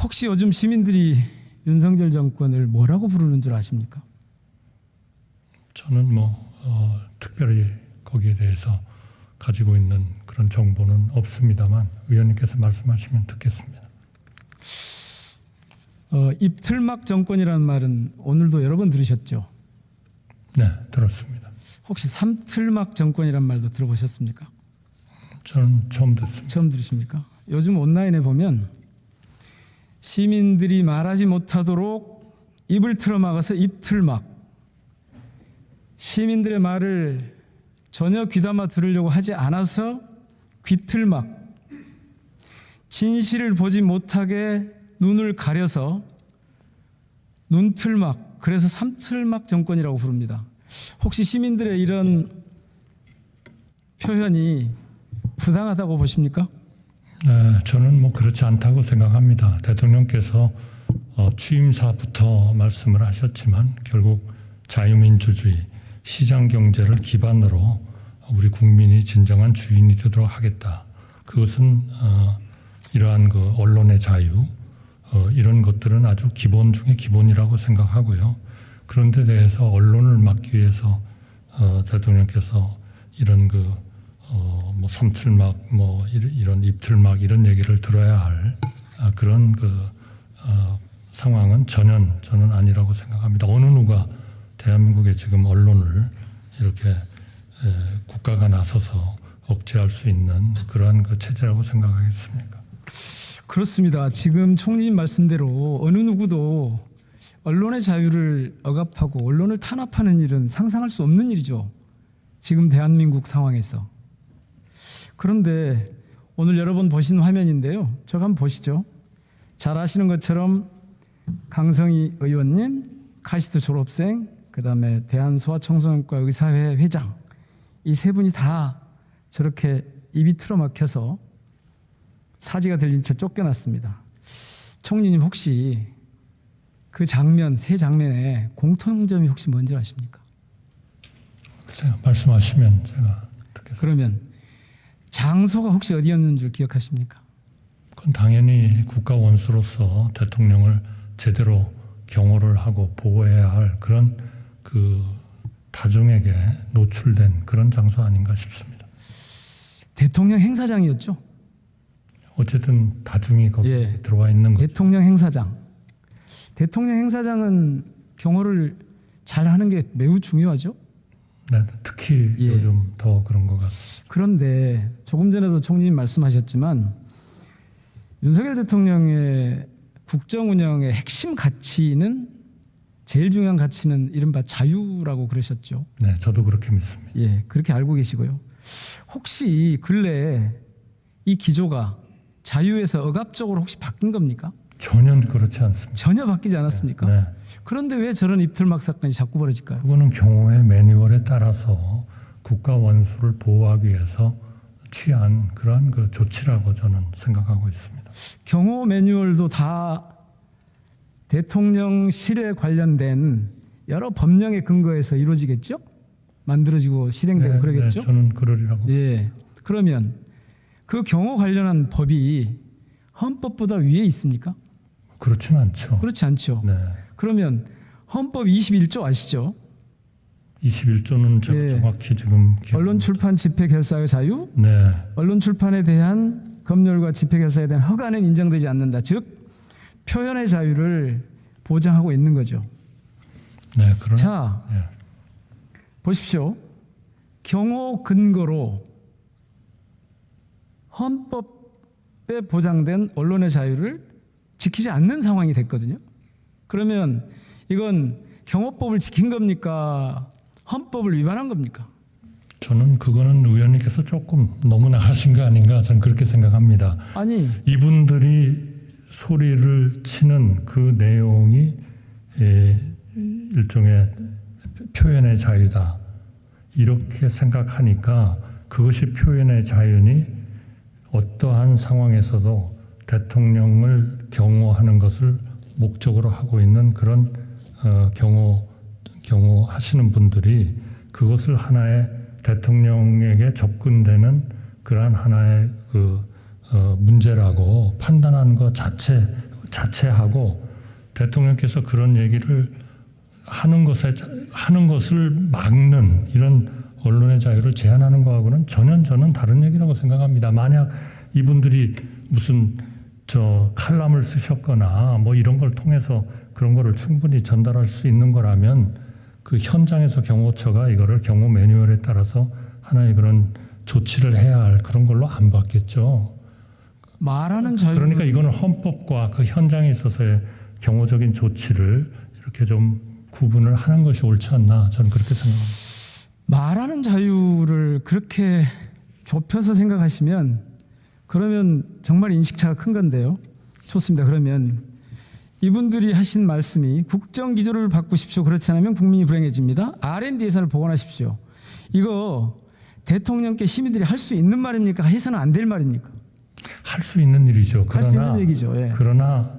혹시 요즘 시민들이 윤석열 정권을 뭐라고 부르는 줄 아십니까? 저는 특별히 거기에 대해서 가지고 있는 그런 정보는 없습니다만 의원님께서 말씀하시면 듣겠습니다. 입틀막 정권이라는 말은 오늘도 여러 번 들으셨죠? 네, 들었습니다. 혹시 삼틀막 정권이라는 말도 들어보셨습니까? 저는 처음 듣습니다. 처음 들으십니까? 요즘 온라인에 보면 시민들이 말하지 못하도록 입을 틀어막아서 입틀막, 시민들의 말을 전혀 귀담아 들으려고 하지 않아서 귀틀막, 진실을 보지 못하게 눈을 가려서 눈틀막, 그래서 삼틀막 정권이라고 부릅니다. 혹시 시민들의 이런 표현이 부당하다고 보십니까? 네, 저는 그렇지 않다고 생각합니다. 대통령께서 취임사부터 말씀을 하셨지만 결국 자유민주주의, 시장경제를 기반으로 우리 국민이 진정한 주인이 되도록 하겠다. 그것은 이러한 언론의 자유, 이런 것들은 아주 기본 중에 기본이라고 생각하고요. 그런 데 대해서 언론을 막기 위해서 대통령께서 이런 삼틀막, 이런 입틀막 이런 얘기를 들어야 할 그런 상황은 저는 아니라고 생각합니다. 어느 누가 대한민국의 지금 언론을 이렇게 국가가 나서서 억제할 수 있는 그러한 체제라고 생각하겠습니까? 그렇습니다. 지금 총리님 말씀대로 어느 누구도 언론의 자유를 억압하고 언론을 탄압하는 일은 상상할 수 없는 일이죠. 지금 대한민국 상황에서. 그런데 오늘 여러분 보신 화면인데요. 저거 한번 보시죠. 잘 아시는 것처럼 강성희 의원님, 카이스트 졸업생, 그다음에 대한소아청소년과 의사회 회장, 이 세 분이 다 저렇게 입이 틀어막혀서 사지가 들린 채 쫓겨났습니다. 총리님 혹시 그 장면, 세 장면의 공통점이 혹시 뭔지 아십니까? 글쎄요, 말씀하시면 제가 듣겠습니다. 그러면 장소가 혹시 어디였는 줄 기억하십니까? 그건 당연히 국가 원수로서 대통령을 제대로 경호를 하고 보호해야 할 그런 다중에게 노출된 그런 장소 아닌가 싶습니다. 대통령 행사장이었죠? 어쨌든 다중이 거기에 들어와 있는 거죠. 대통령 행사장. 대통령 행사장은 경호를 잘 하는 게 매우 중요하죠? 네, 특히 요즘 더 그런 것 같습니다. 그런데 조금 전에도 총리님 말씀하셨지만 윤석열 대통령의 국정 운영의 핵심 가치는, 제일 중요한 가치는 이른바 자유라고 그러셨죠. 네, 저도 그렇게 믿습니다. 그렇게 알고 계시고요. 혹시 근래 이 기조가 자유에서 억압적으로 혹시 바뀐 겁니까? 전혀 그렇지 않습니다. 전혀 바뀌지 않았습니까? 네. 그런데 왜 저런 입틀막 사건이 자꾸 벌어질까요? 그거는 경호의 매뉴얼에 따라서 국가 원수를 보호하기 위해서 취한 그러한 조치라고 저는 생각하고 있습니다. 경호 매뉴얼도 다 대통령실에 관련된 여러 법령에 근거해서 이루어지겠죠? 만들어지고 실행되고 그러겠죠? 네, 저는 그러리라고. 그러면 그 경호 관련한 법이 헌법보다 위에 있습니까? 그렇지는 않죠. 그렇지 않죠. 네. 그러면 헌법 21조 아시죠? 21조는 제가 정확히 지금 언론 출판 집회 결사의 자유, 네. 언론 출판에 대한 검열과 집회 결사에 대한 허가는 인정되지 않는다. 즉 표현의 자유를 보장하고 있는 거죠. 네, 자, 보십시오. 경호 근거로 헌법에 보장된 언론의 자유를 지키지 않는 상황이 됐거든요. 그러면 이건 경호법을 지킨 겁니까? 헌법을 위반한 겁니까? 저는 그거는 의원님께서 조금 너무 나가신 거 아닌가 저는 그렇게 생각합니다. 아니, 이분들이 소리를 치는 그 내용이 일종의 표현의 자유다 이렇게 생각하니까 그것이 표현의 자유니 어떠한 상황에서도 대통령을 경호하는 것을 목적으로 하고 있는 그런 경호하시는 분들이 그것을 하나의 대통령에게 접근되는 그러한 하나의 문제라고 판단하는 것 자체 자체하고 대통령께서 그런 얘기를 하는 것을 막는 이런 언론의 자유를 제한하는 거하고는 전혀 저는 다른 얘기라고 생각합니다. 만약 이분들이 무슨 칼럼을 쓰셨거나 뭐 이런 걸 통해서 그런 거를 충분히 전달할 수 있는 거라면 그 현장에서 경호처가 이거를 경호 매뉴얼에 따라서 하나의 그런 조치를 해야 할 그런 걸로 안 봤겠죠. 말하는 자유. 그러니까 이거는 헌법과 그 현장에 있어서의 경호적인 조치를 이렇게 좀 구분을 하는 것이 옳지 않나 저는 그렇게 생각합니다. 말하는 자유를 그렇게 좁혀서 생각하시면 그러면 정말 인식차가 큰 건데요. 좋습니다. 그러면 이분들이 하신 말씀이 국정기조를 바꾸십시오. 그렇지 않으면 국민이 불행해집니다. R&D 예산을 복원하십시오. 이거 대통령께 시민들이 할 수 있는 말입니까? 해서는 안 될 말입니까? 할 수 있는 일이죠. 할 수 있는 얘기죠. 예. 그러나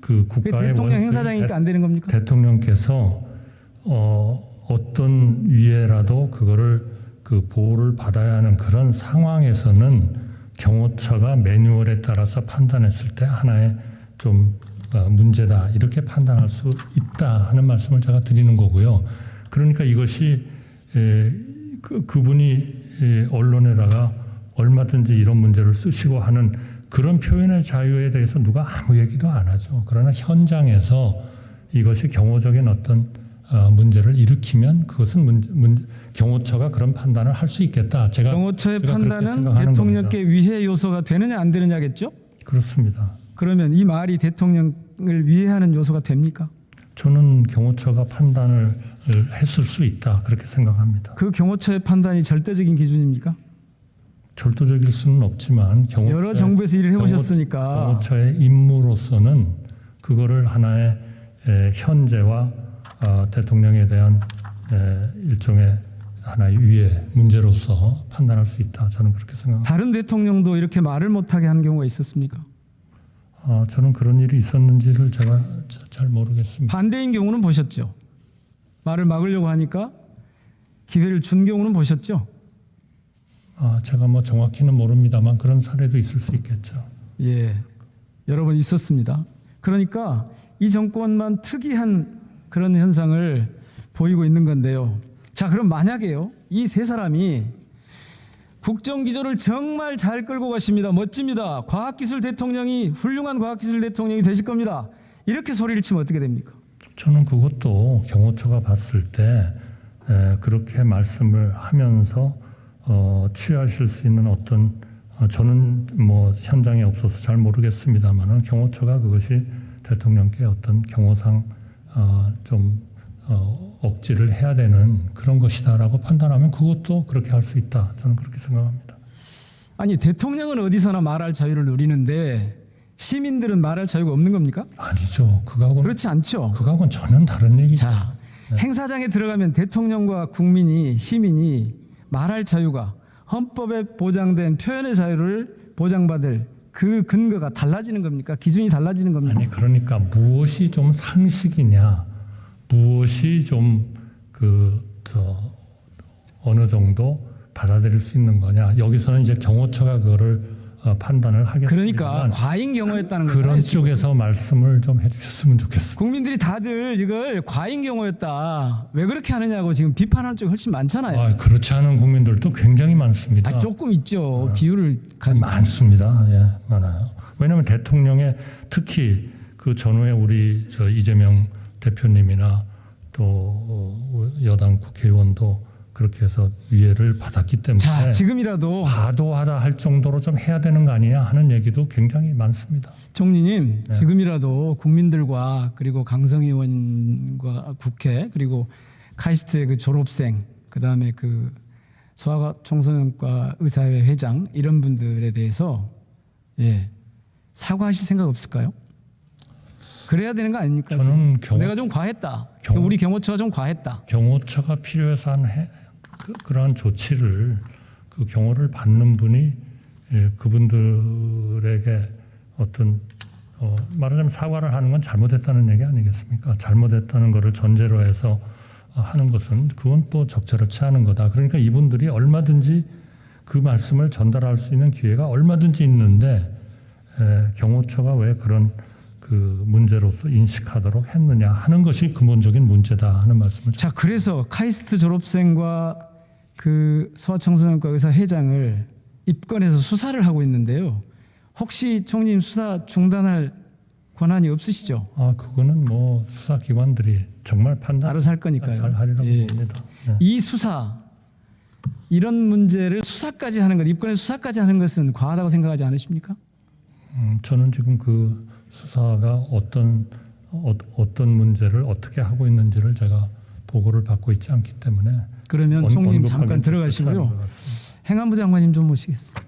그 국가의 대통령 원수인 행사장이니까 안 되는 겁니까? 대통령께서 어떤 위에라도 그거를 그 보호를 받아야 하는 그런 상황에서는 경호처가 매뉴얼에 따라서 판단했을 때 하나의 좀 문제다 이렇게 판단할 수 있다 하는 말씀을 제가 드리는 거고요. 그러니까 이것이 그분이 언론에다가 얼마든지 이런 문제를 쓰시고 하는 그런 표현의 자유에 대해서 누가 아무 얘기도 안 하죠. 그러나 현장에서 이것이 경호적인 어떤 문제를 일으키면 그것은 경호처가 그런 판단을 할 수 있겠다. 경호처의 제가 그렇게 판단은 생각하는 대통령께 겁니다. 위해 요소가 되느냐 안 되느냐겠죠? 그렇습니다. 그러면 이 말이 대통령을 위해하는 요소가 됩니까? 저는 경호처가 판단을 했을 수 있다 그렇게 생각합니다. 그 경호처의 판단이 절대적인 기준입니까? 절도적일 수는 없지만 여러 정부에서 일을 해보셨으니까 경호처의 임무로서는 그거를 하나의 현재와 대통령에 대한 일종의 하나의 위의 문제로서 판단할 수 있다. 저는 그렇게 생각합니다. 다른 대통령도 이렇게 말을 못하게 한 경우가 있었습니까? 저는 그런 일이 있었는지를 제가 잘 모르겠습니다. 반대인 경우는 보셨죠? 말을 막으려고 하니까 기회를 준 경우는 보셨죠? 제가 뭐 정확히는 모릅니다만 그런 사례도 있을 수 있겠죠. 예, 여러 번 있었습니다. 그러니까 이 정권만 특이한 그런 현상을 보이고 있는 건데요. 자, 그럼 만약에요, 이 세 사람이 국정기조를 정말 잘 끌고 가십니다. 멋집니다. 과학기술 대통령이 훌륭한 과학기술 대통령이 되실 겁니다. 이렇게 소리를 치면 어떻게 됩니까? 저는 그것도 경호처가 봤을 때 그렇게 말씀을 하면서 취하실 수 있는 어떤 저는 뭐 현장에 없어서 잘 모르겠습니다만은 경호처가 그것이 대통령께 어떤 경호상 좀 억지를 해야 되는 그런 것이다라고 판단하면 그것도 그렇게 할 수 있다. 저는 그렇게 생각합니다. 아니, 대통령은 어디서나 말할 자유를 누리는데 시민들은 말할 자유가 없는 겁니까? 아니죠. 그거하고는 그렇지 않죠. 그거하고는 전혀 다른 얘기죠. 자, 행사장에 들어가면 대통령과 국민이 시민이 말할 자유가 헌법에 보장된 표현의 자유를 보장받을 그 근거가 달라지는 겁니까? 기준이 달라지는 겁니까? 아니 그러니까 무엇이 좀 상식이냐, 무엇이 좀 어느 정도 받아들일 수 있는 거냐. 여기서는 이제 경호처가 그거를 판단을 하겠습니다만. 그러니까 과잉 경호였다는 거죠. 그런 쪽에서 말씀을 좀 해주셨으면 좋겠습니다. 국민들이 다들 이걸 과잉 경호였다. 왜 그렇게 하느냐고 지금 비판하는 쪽이 훨씬 많잖아요. 그렇지 않은 국민들도 굉장히 많습니다. 조금 있죠. 비율을 가지고. 많습니다. 예, 많아요. 왜냐하면 대통령의 특히 그 전후에 우리 이재명 대표님이나 또 여당 국회의원도 그렇게 해서 위해를 받았기 때문에 자, 지금이라도 과도하다 할 정도로 좀 해야 되는 거 아니냐 하는 얘기도 굉장히 많습니다. 총리님, 지금이라도 국민들과 그리고 강성 의원과 국회 그리고 카이스트의 그 졸업생, 그다음에 그 소아청소년과 의사회 회장 이런 분들에 대해서 사과하실 생각 없을까요? 그래야 되는 거 아닙니까? 저는 내가 좀 과했다. 우리 경호처가 좀 과했다. 경호처가 필요해서 한 그러한 조치를 그 경호를 받는 분이 그분들에게 어떤 말하자면 사과를 하는 건 잘못했다는 얘기 아니겠습니까? 잘못했다는 것을 전제로 해서 하는 것은 그건 또 적절치 않은 거다. 그러니까 이분들이 얼마든지 그 말씀을 전달할 수 있는 기회가 얼마든지 있는데 경호처가 왜 그런 그 문제로서 인식하도록 했느냐 하는 것이 근본적인 문제다 하는 말씀을 자, 그래서 카이스트 졸업생과 그 소아청소년과 의사 회장을 입건해서 수사를 하고 있는데요. 혹시 총리님 수사 중단할 권한이 없으시죠? 그거는 뭐 수사기관들이 정말 판단 알아서 할 거니까요. 잘 하리라고 예. 봅니다. 네. 이 수사, 이런 문제를 수사까지 하는 것, 입건해서 수사까지 하는 것은 과하다고 생각하지 않으십니까? 저는 지금 그 수사가 어떤 문제를 어떻게 하고 있는지를 제가 보고를 받고 있지 않기 때문에 그러면 총리님 잠깐 언급하기는 좀 들어가시고요. 그렇지 않은 것 같습니다. 행안부 장관님 좀 모시겠습니다.